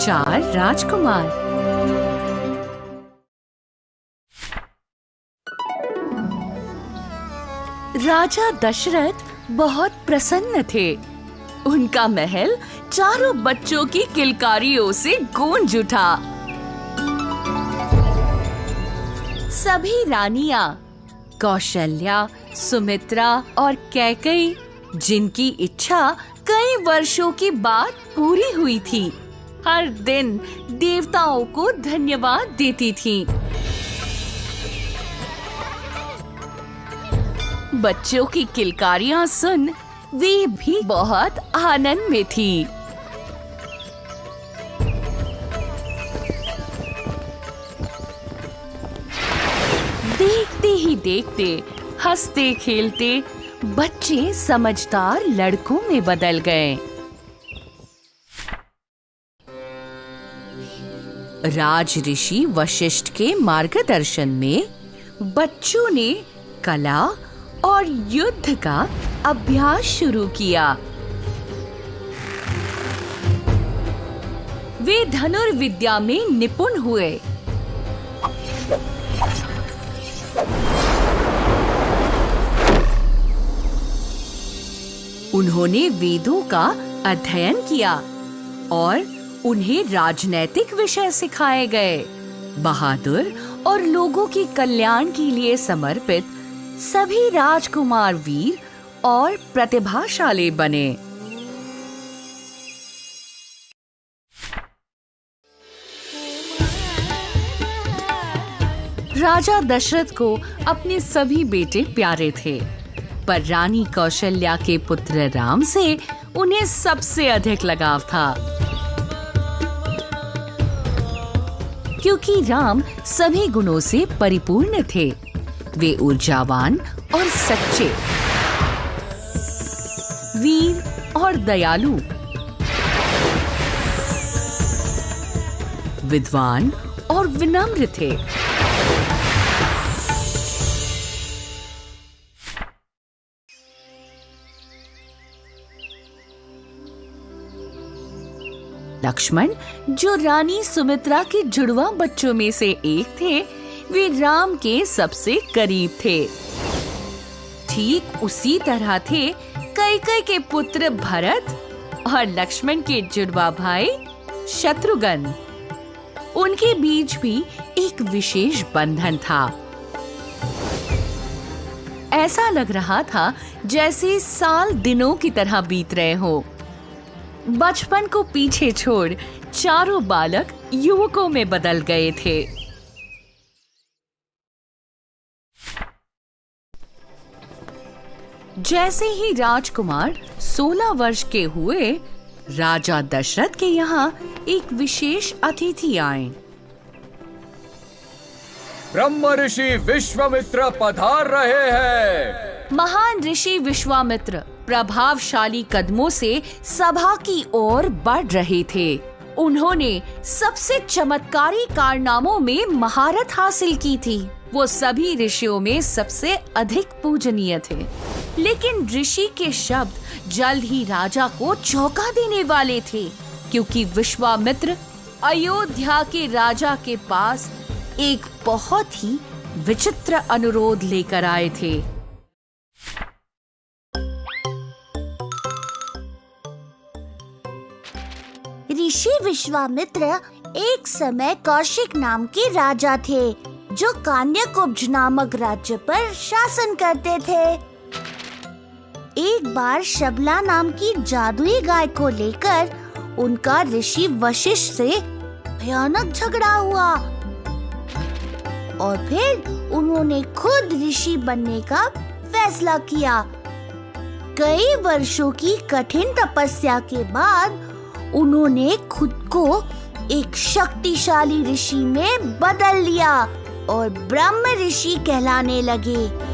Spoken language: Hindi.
4 राजकुमार। राजा दशरथ बहुत प्रसन्न थे। उनका महल चारों बच्चों की किलकारियों से गूंज उठा। सभी रानियां कौशल्या, सुमित्रा और कैकेयी, जिनकी इच्छा कई वर्षों के बाद पूरी हुई थी, हर दिन देवताओं को धन्यवाद देती थीं। बच्चों की किलकारियां सुन वे भी बहुत आनंद में थी। देखते ही देखते, हंसते खेलते बच्चे समझदार लड़कों में बदल गए। राज ऋषि वशिष्ठ के मार्गदर्शन में बच्चों ने कला और युद्ध का अभ्यास शुरू किया। वे धनुर्विद्या में निपुण हुए। उन्होंने वेदों का अध्ययन किया और उन्हें राजनैतिक विषय सिखाए गए। बहादुर और लोगों के कल्याण के लिए समर्पित सभी राजकुमार वीर और प्रतिभाशाली बने। राजा दशरथ को अपने सभी बेटे प्यारे थे, पर रानी कौशल्या के पुत्र राम से उन्हें सबसे अधिक लगाव था। क्योंकि राम सभी गुणों से परिपूर्ण थे। वे ऊर्जावान और सच्चे, वीर और दयालु, विद्वान और विनम्र थे। लक्ष्मण, जो रानी सुमित्रा के जुड़वा बच्चों में से एक थे, वे राम के सबसे करीब थे। ठीक उसी तरह थे कैकेयी के पुत्र भरत और लक्ष्मण के जुड़वा भाई शत्रुघ्न। उनके बीच भी एक विशेष बंधन था। ऐसा लग रहा था जैसे साल दिनों की तरह बीत रहे हो। बचपन को पीछे छोड़ चारों बालक युवकों में बदल गए थे। जैसे ही राजकुमार 16 वर्ष के हुए, राजा दशरथ के यहाँ एक विशेष अतिथि आए। ब्रह्म ऋषि विश्वामित्र पधार रहे हैं। महान ऋषि विश्वामित्र प्रभावशाली कदमों से सभा की ओर बढ़ रहे थे। उन्होंने सबसे चमत्कारी कारनामों में महारत हासिल की थी। वो सभी ऋषियों में सबसे अधिक पूजनीय थे। लेकिन ऋषि के शब्द जल्द ही राजा को चौंका देने वाले थे, क्योंकि विश्वामित्र अयोध्या के राजा के पास एक बहुत ही विचित्र अनुरोध लेकर आए थे। ऋषि विश्वामित्र एक समय कौशिक नाम के राजा थे, जो कान्यकुब्ज नामक राज्य पर शासन करते थे। एक बार शबला नाम की जादुई गाय को लेकर उनका ऋषि वशिष्ठ से भयानक झगड़ा हुआ और फिर उन्होंने खुद ऋषि बनने का फैसला किया। कई वर्षों की कठिन तपस्या के बाद उन्होंने खुद को एक शक्तिशाली ऋषि में बदल लिया और ब्रह्म ऋषि कहलाने लगे।